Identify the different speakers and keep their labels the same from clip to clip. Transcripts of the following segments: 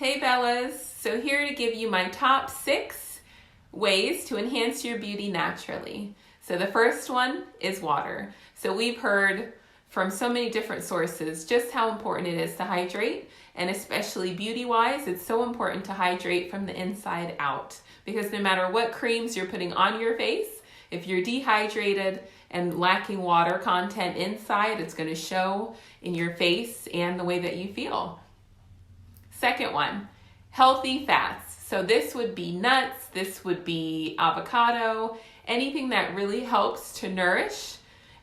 Speaker 1: Hey Bellas, so here to give you my top 6 ways to enhance your beauty naturally. So the first one is water. So we've heard from so many different sources just how important it is to hydrate, and especially beauty-wise, it's so important to hydrate from the inside out, because no matter what creams you're putting on your face, if you're dehydrated and lacking water content inside, it's going to show in your face and the way that you feel. Second one, healthy fats. So this would be nuts, this would be avocado, anything that really helps to nourish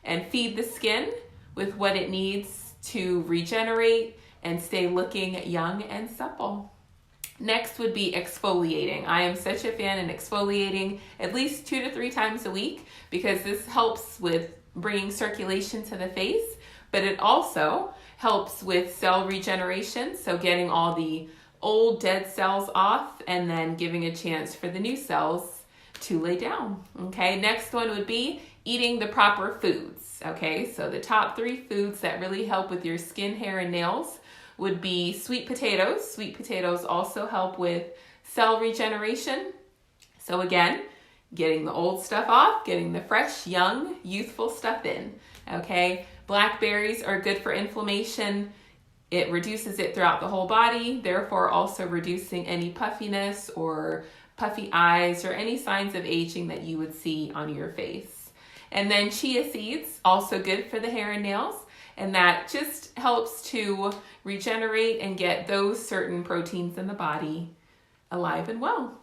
Speaker 1: and feed the skin with what it needs to regenerate and stay looking young and supple. Next would be exfoliating. I am such a fan in exfoliating at least 2 to 3 times a week because this helps with bringing circulation to the face, but it also helps with cell regeneration, so getting all the old dead cells off and then giving a chance for the new cells to lay down. Okay, next one would be eating the proper foods. Okay, so the top 3 foods that really help with your skin, hair, and nails would be sweet potatoes. Sweet potatoes also help with cell regeneration. So again, getting the old stuff off, getting the fresh, young, youthful stuff in. Okay, blackberries are good for inflammation. It reduces it throughout the whole body, therefore also reducing any puffiness or puffy eyes or any signs of aging that you would see on your face. And then chia seeds, also good for the hair and nails, and that just helps to regenerate and get those certain proteins in the body alive and well.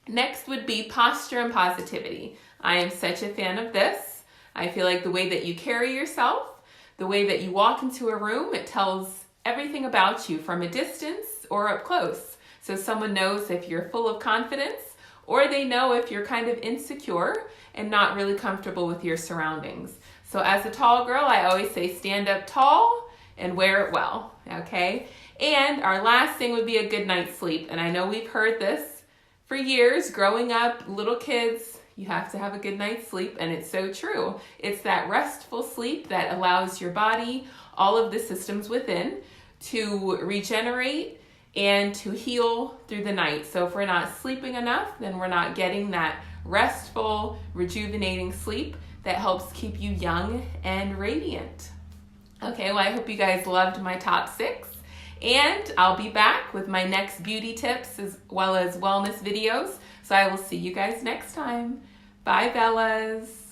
Speaker 1: Next would be posture and positivity. I am such a fan of this. I feel like the way that you carry yourself, the way that you walk into a room, it tells everything about you from a distance or up close. So someone knows if you're full of confidence, or they know if you're kind of insecure and not really comfortable with your surroundings. So as a tall girl, I always say stand up tall and wear it well, okay? And our last thing would be a good night's sleep. And I know we've heard this for years, growing up, little kids, you have to have a good night's sleep, and it's so true. It's that restful sleep that allows your body, all of the systems within, to regenerate and to heal through the night. So if we're not sleeping enough, then we're not getting that restful, rejuvenating sleep that helps keep you young and radiant. Okay, well, I hope you guys loved my top 6. And I'll be back with my next beauty tips as well as wellness videos. So I will see you guys next time. Bye, Bellas.